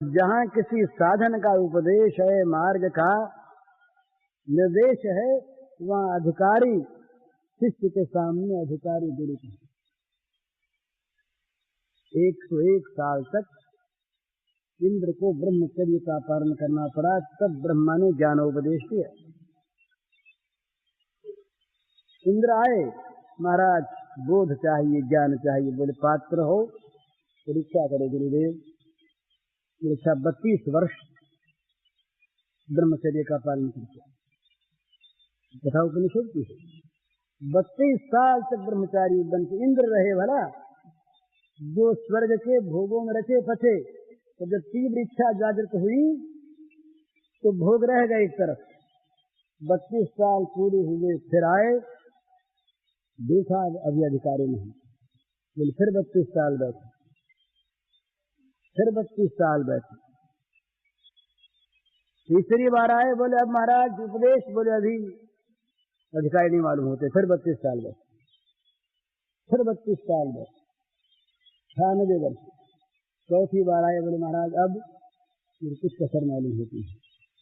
जहाँ किसी साधन का उपदेश है, मार्ग का निर्देश है, वहाँ अधिकारी शिष्य के सामने अधिकारी गुरु का 101 साल तक इंद्र को ब्रह्मचर्य का पालन करना पड़ा। तब ब्रह्मा ने ज्ञानोपदेश दिया। इंद्र आए, महाराज बोध चाहिए, ज्ञान चाहिए। बोले पात्र हो, परीक्षा करो गुरुदेव। परीक्षा 32 वर्ष ब्रह्मचर्य का पालन करके कथा उपनिषद की है। 32 साल तक ब्रह्मचारी बन के इंद्र रहे। भला जो स्वर्ग के भोगों में रचे पचे, तो जब तीव्र इच्छा जागृत हुई तो भोग रह गए एक तरफ। 32 साल पूरे हुए, फिर आए, देखा अभी अधिकारी नहीं। बोले फिर 32 साल बैठे, फिर 32 साल बैठे। तीसरी बार आए, बोले अब महाराज उपदेश। बोले अभी अधिकारी नहीं मालूम होते। फिर 32 साल बैठे, फिर 32 साल बैठे, 96 वर्ष। चौथी बार आए, बोले महाराज अब मेरे कुछ कसर मालूम होती है।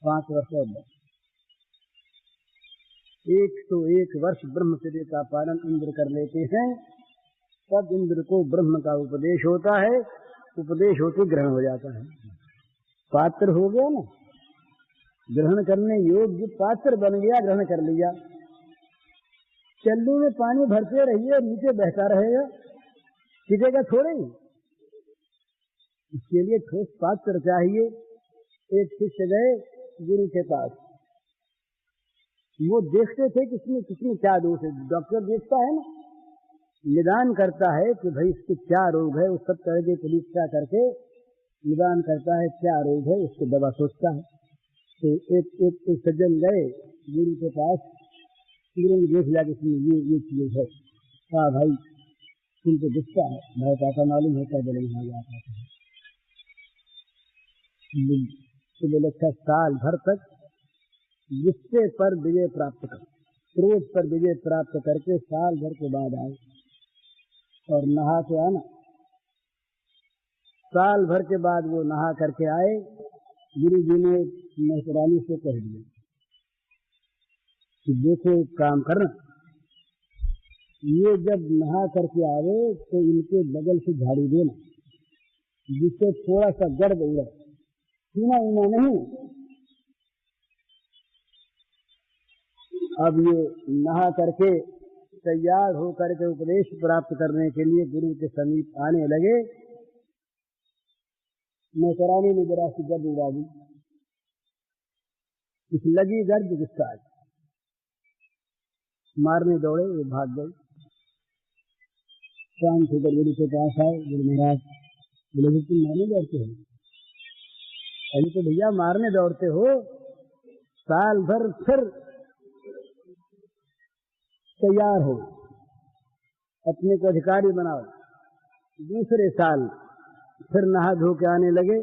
5 वर्ष और बैठे। 101 वर्ष ब्रह्मचर्य का पालन इंद्र कर लेते हैं। तब इंद्र को ब्रह्म का उपदेश होता है। उपदेश होते ग्रहण हो जाता है। पात्र हो गया ना, ग्रहण करने योग्य पात्र बन गया, ग्रहण कर लिया। चल्लू में पानी भरते रहिए, नीचे बहता रहेगा, टिकेगा थोड़े ही। इसके लिए ठोस पात्र चाहिए। एक शिष्य गए गुरु के पास। वो देखते थे किसमें क्या दोष है। डॉक्टर देखता है ना, निदान करता है कि भाई इसके क्या रोग है। उस सब तरह की परीक्षा करके निदान करता है क्या रोग है, उसको दवा सोचता है। तो एक सज्जन गए गुरु के पास। गुरु ने देख लिया कि इसमें ये चीज है। कहा भाई तुमको दिखता है, भाई पापा मालूम होता है। बोले हाँ जाता है। तो बोले अच्छा, साल भर तक गुस्से पर विजय प्राप्त कर, क्रोध पर विजय प्राप्त करके साल भर के बाद आए और नहा के आना। साल भर के बाद वो नहा करके आए। गुरु जी ने महरानी से कह दिया कि देखो एक काम करना, ये जब नहा करके आवे तो इनके बगल से झाड़ी देना, जिससे थोड़ा सा गर्द उड़े, सीना उना नहीं। अब ये नहा करके तैयार होकर के उपदेश प्राप्त करने के लिए गुरु के समीप आने लगे। महरानी ने जरा सी गर्द उड़ा दी। इस लगी गर्द गुस्सा मारने दौड़े, ये भाग गए। शांत होकर गुरु के पास आए। गुरु महाराज बोले तुम मारने दौड़ते हो? अभी तो भैया मारने दौड़ते हो, साल भर फिर तैयार हो, अपने को अधिकारी बनाओ। दूसरे साल फिर नहा धो के आने लगे।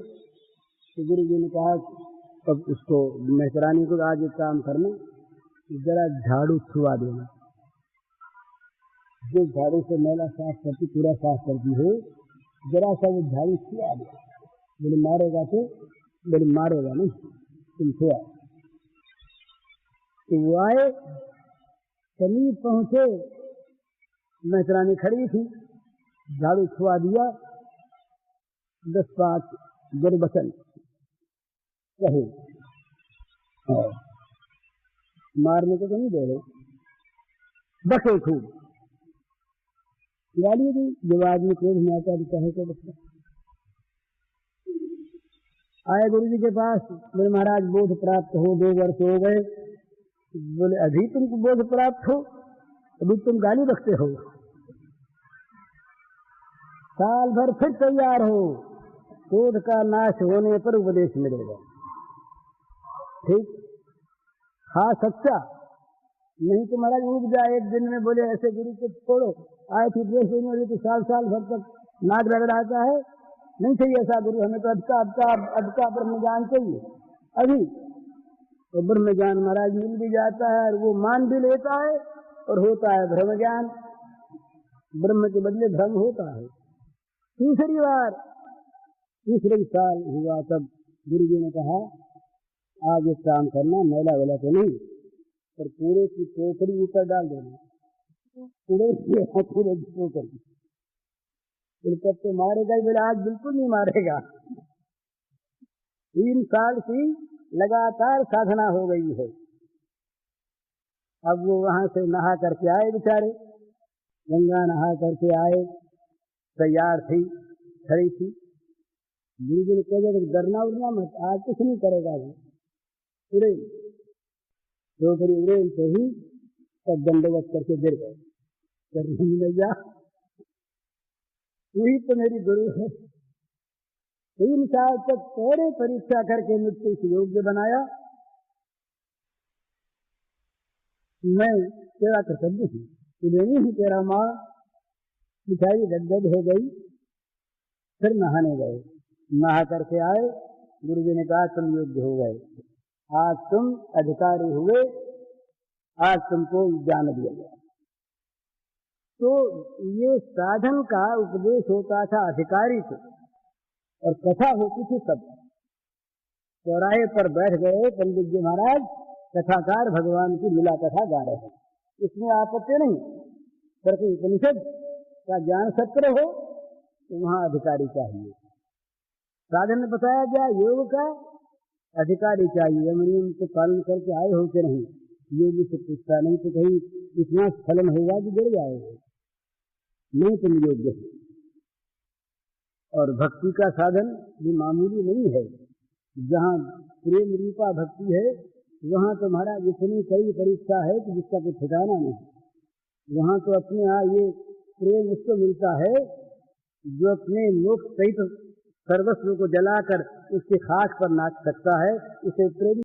तो गुरु जी ने कहा अब उसको महरानी को आज एक काम करना, जरा झाड़ू छुआ देना। जो झाड़ू से मैला साफ करती, पूरा साफ करती हो, जरा सा वो झाड़ू छुआ दे। बोले मारेगा तो? बोले मारेगा नहीं, तुम छुआ। तो वो आए, समीप पहुंचे, महरानी खड़ी थी, झाड़ू छुआ दिया। 10-5 गुरबचन कहे, मारने को तो नहीं दे रहे, बके खूब गाली दी। जब आदमी क्रोध में आता है कहे तो बच्चा। आए गुरु जी के पास। बोले महाराज बोध प्राप्त हो, 2 वर्ष हो गए। बोले अभी तुमको बोध प्राप्त हो, अभी तुम गाली रखते हो। साल भर फिर तैयार हो, क्रोध का नाश होने पर उपदेश मिलेगा। ठीक? हाँ सच्चा, नहीं तो महाराज उग जाए एक दिन में। बोले ऐसे गुरु को छोड़ो, आए थे उपदेश देने वाले तो साल भर तक नाक रगड़ाता है। नहीं चाहिए ऐसा गुरु, हमें तो अबका ब्रह्म ज्ञान चाहिए अभी। तो ब्रह्म ज्ञान महाराज मिल भी जाता है, और वो मान भी लेता है, और होता है भ्रम ज्ञान। ब्रह्म के बदले भ्रम होता है। तीसरी बार तीसरे साल हुआ तब गुरु जी ने कहा आज एक काम करना, मैला वैला तो नहीं, पर कूड़े की टोकरी ऊपर डाल देना, कूड़े की टोकरी। कब तो मारेगा ही? बोले आज बिल्कुल नहीं मारेगा। 3 साल की लगातार साधना हो गई है। अब वो वहां से नहा करके आए बेचारे, गंगा नहा करके आए, तैयार थी, खड़ी थी। गुरु जी ने कह दिया कि डरना उड़ना मत, आज कुछ नहीं करेगा वो। उड़े टोकरी उड़े से ही तब दंडवत करके गिर गए। नैया वही तो मेरी गुरु है। 3 साल तक तेरे परीक्षा करके मुझसे इस योग्य बनाया, मैं तेरा कृतज्ञ हूँ। नहीं ही तेरा माँ मिठाई गदगद हो गई। फिर नहाने गए, नहा करके आए। गुरु जी ने कहा तुम योग्य हो गए, आज तुम अधिकारी हुए, आज तुमको ज्ञान दिया गया। तो ये साधन का उपदेश होता था अधिकारी को, और कथा होती थी सब। चौराहे पर बैठ गए पंडित जी महाराज, कथाकार भगवान की लीला कथा गा रहे हैं, इसमें आपत्ति नहीं। पर उपनिषद का ज्ञान सत्र हो तो वहां अधिकारी चाहिए। साधन में बताया गया योग का अधिकारी चाहिए, नियम के पालन करके आए हो कि नहीं। योग से पूछता नहीं तो कहीं इतना स्खलन होगा कि गिर जाएगा, नहीं तुम योग्य है। और भक्ति का साधन भी मामूली नहीं है। जहाँ प्रेम रूपा भक्ति है वहां तुम्हारा इतनी कई परीक्षा है कि जिसका कोई ठिकाना नहीं। वहां तो अपने यहाँ ये प्रेम उसको मिलता है जो अपने मोक्ष सहित सर्वस्व को जलाकर उसके खाक पर नाच सकता है, उसे प्रेम